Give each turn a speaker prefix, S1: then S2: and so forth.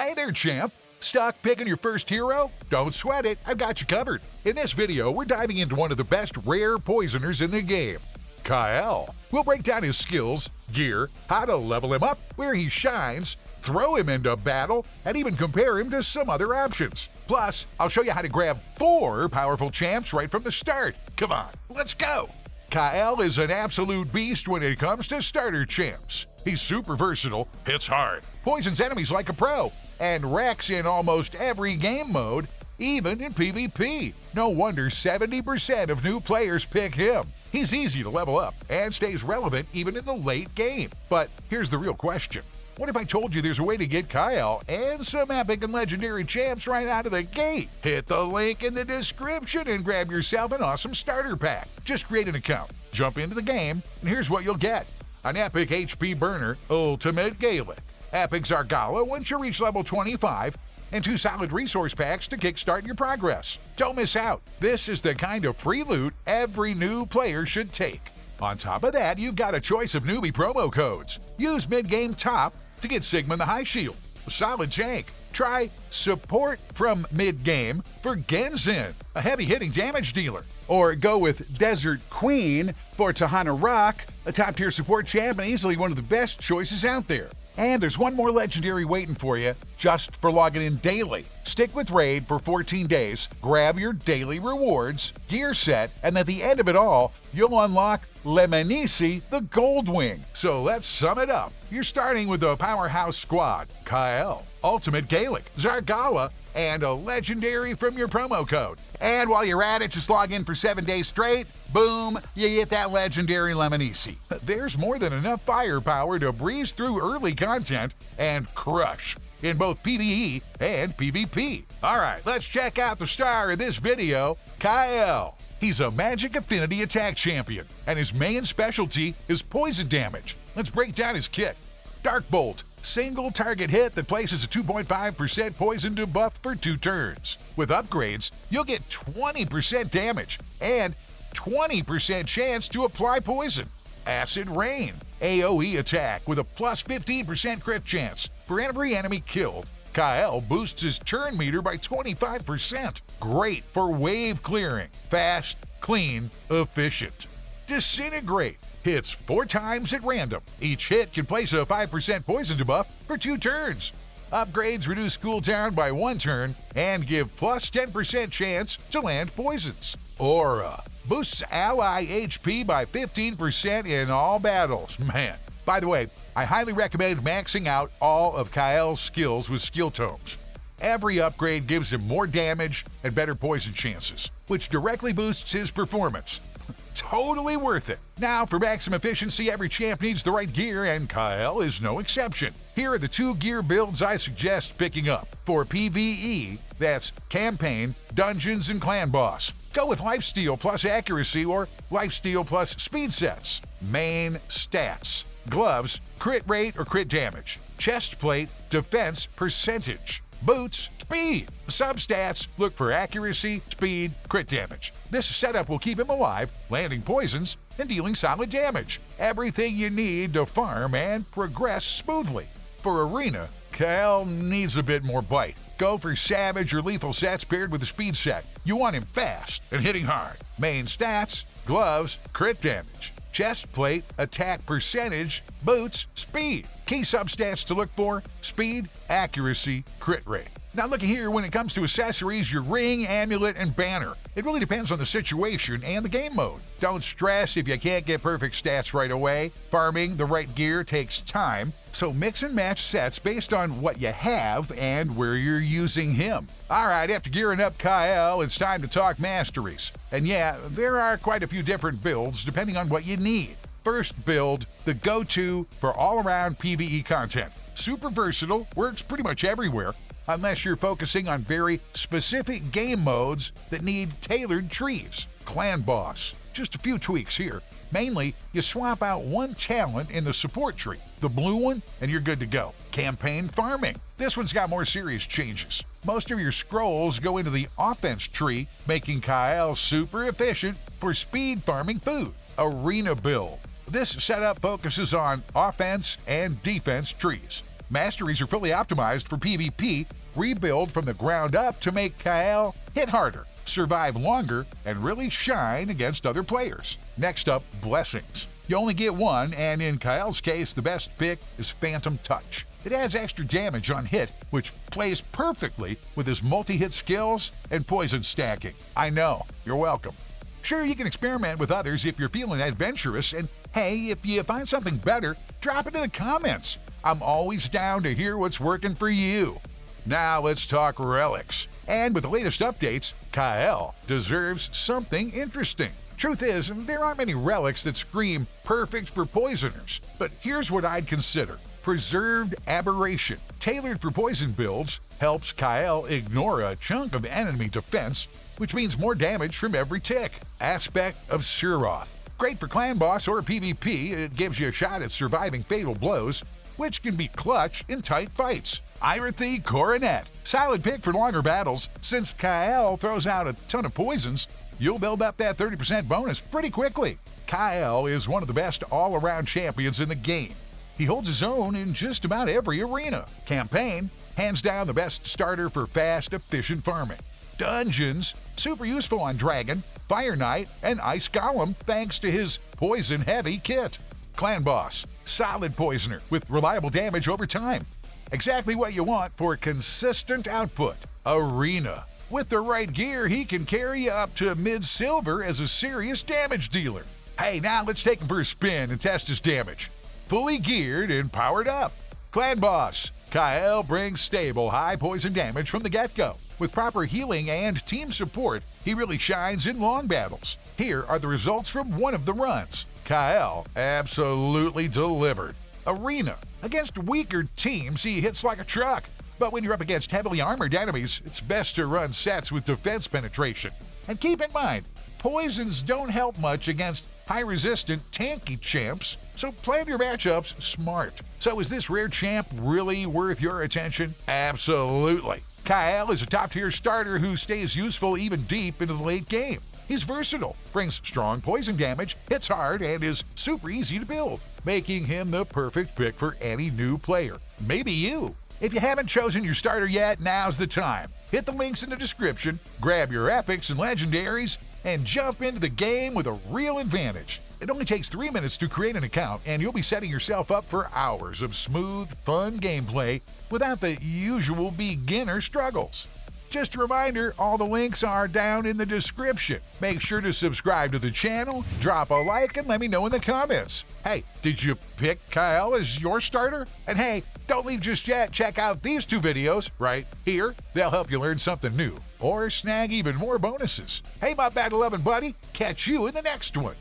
S1: Hey there, champ! Stuck picking your first hero? Don't sweat it, I've got you covered. In this video, we're diving into one of the best rare poisoners in the game, Kael. We'll break down his skills, gear, how to level him up, where he shines, throw him into battle, and even compare him to some other options. Plus, I'll show you how to grab 4 powerful champs right from the start. Come on, let's go! Kael is an absolute beast when it comes to starter champs. He's super versatile, hits hard, poisons enemies like a pro, and wrecks in almost every game mode, even in PvP. No wonder 70% of new players pick him. He's easy to level up and stays relevant even in the late game. But here's the real question. What if I told you there's a way to get Kael and some epic and legendary champs right out of the gate? Hit the link in the description and grab yourself an awesome starter pack. Just create an account, jump into the game, and here's what you'll get. An epic HP burner, Ultimate Gaelic, epic Zargala once you reach level 25, and 2 solid resource packs to kickstart your progress. Don't miss out. This is the kind of free loot every new player should take. On top of that, you've got a choice of newbie promo codes. Use MidGame Top to get Sigma the High Shield, a solid tank. Try Support from MidGame for Genzin, a heavy-hitting damage dealer.
S2: Or go with Desert Queen for Tahana Rock, a top-tier support champ and easily one of the best choices out there.
S1: And there's one more legendary waiting for you, just for logging in daily. Stick with RAID for 14 days, grab your daily rewards, gear set, and at the end of it all, you'll unlock Leminisi the Gold-Wing. So let's sum it up. You're starting with the powerhouse squad, Kael, Ultimate Gaelic, Zargala, and a legendary from your promo code. And while you're at it, just log in for 7 days straight. Boom, you get that legendary Leminisi. There's more than enough firepower to breeze through early content and crush in both PvE and PvP. All right, let's check out the star of this video, Kael. He's a magic affinity attack champion, and his main specialty is poison damage. Let's break down his kit. Dark Bolt, single target hit that places a 2.5% poison debuff for 2 turns. With upgrades, you'll get 20% damage and 20% chance to apply poison. Acid Rain, AoE attack with a plus 15% crit chance for every enemy killed. Kael boosts his turn meter by 25%. Great for wave clearing. Fast, clean, efficient. Disintegrate hits 4 times at random. Each hit can place a 5% poison debuff for 2 turns. Upgrades reduce cooldown by 1 turn and give plus 10% chance to land poisons. Aura boosts ally HP by 15% in all battles. Man. By the way, I highly recommend maxing out all of Kael's skills with skill tomes. Every upgrade gives him more damage and better poison chances, which directly boosts his performance. Totally worth it. Now, for maximum efficiency, every champ needs the right gear, and Kael is no exception. Here are the 2 gear builds I suggest picking up. For PvE, that's Campaign, Dungeons, and Clan Boss. Go with Lifesteal plus Accuracy or Lifesteal plus Speed sets. Main stats: gloves, crit rate or crit damage. Chest plate, defense percentage. Boots, speed. Substats, look for accuracy, speed, crit damage. This setup will keep him alive, landing poisons, and dealing solid damage. Everything you need to farm and progress smoothly. For Arena, Kael needs a bit more bite. Go for Savage or Lethal sets paired with a speed set. You want him fast and hitting hard. Main stats, gloves, crit damage. Chest plate, attack percentage, boots, speed. Key substats to look for: speed, accuracy, crit rate. Now looking here, when it comes to accessories, your ring, amulet, and banner. It really depends on the situation and the game mode. Don't stress if you can't get perfect stats right away. Farming the right gear takes time, so mix and match sets based on what you have and where you're using him. Alright, after gearing up Kael, it's time to talk Masteries. And yeah, there are quite a few different builds depending on what you need. First build, the go-to for all-around PvE content. Super versatile, works pretty much everywhere, unless you're focusing on very specific game modes that need tailored trees. Clan Boss, just a few tweaks here. Mainly, you swap out 1 talent in the support tree, the blue one, and you're good to go. Campaign Farming. This one's got more serious changes. Most of your scrolls go into the offense tree, making Kael super efficient for speed farming food. Arena Build. This setup focuses on offense and defense trees. Masteries are fully optimized for PvP, rebuild from the ground up to make Kael hit harder, survive longer, and really shine against other players. Next up, Blessings. You only get one, and in Kael's case, the best pick is Phantom Touch. It adds extra damage on hit, which plays perfectly with his multi-hit skills and poison stacking. I know, you're welcome. Sure, you can experiment with others if you're feeling adventurous, and hey, if you find something better, drop it in the comments. I'm always down to hear what's working for you. Now let's talk Relics. And with the latest updates, Kael deserves something interesting. Truth is, there aren't many relics that scream perfect for poisoners, but here's what I'd consider. Preserved Aberration, tailored for poison builds, helps Kael ignore a chunk of enemy defense, which means more damage from every tick. Aspect of Suroth, great for clan boss or PvP, it gives you a shot at surviving fatal blows, which can be clutch in tight fights. Irithy Coronet, solid pick for longer battles. Since Kael throws out a ton of poisons, you'll build up that 30% bonus pretty quickly. Kael is one of the best all-around champions in the game. He holds his own in just about every arena. Campaign, hands down the best starter for fast, efficient farming. Dungeons, super useful on Dragon, Fire Knight, and Ice Golem thanks to his poison-heavy kit. Clan Boss, solid poisoner with reliable damage over time. Exactly what you want for consistent output. Arena. With the right gear, he can carry you up to mid-silver as a serious damage dealer. Hey, now let's take him for a spin and test his damage. Fully geared and powered up. Clan Boss. Kael brings stable, high poison damage from the get-go. With proper healing and team support, he really shines in long battles. Here are the results from one of the runs. Kael absolutely delivered. Arena. Against weaker teams, he hits like a truck. But when you're up against heavily armored enemies, it's best to run sets with defense penetration. And keep in mind, poisons don't help much against high-resistant, tanky champs, so plan your matchups smart. So is this rare champ really worth your attention? Absolutely. Kael is a top-tier starter who stays useful even deep into the late game. He's versatile, brings strong poison damage, hits hard, and is super easy to build, making him the perfect pick for any new player. Maybe you. If you haven't chosen your starter yet, now's the time. Hit the links in the description, grab your epics and legendaries, and jump into the game with a real advantage. It only takes 3 minutes to create an account, and you'll be setting yourself up for hours of smooth, fun gameplay without the usual beginner struggles. Just a reminder, all the links are down in the description. Make sure to subscribe to the channel, drop a like, and let me know in the comments. Hey, did you pick Kael as your starter? And hey, don't leave just yet. Check out these 2 videos right here. They'll help you learn something new or snag even more bonuses. Hey, my battle-loving buddy, catch you in the next one.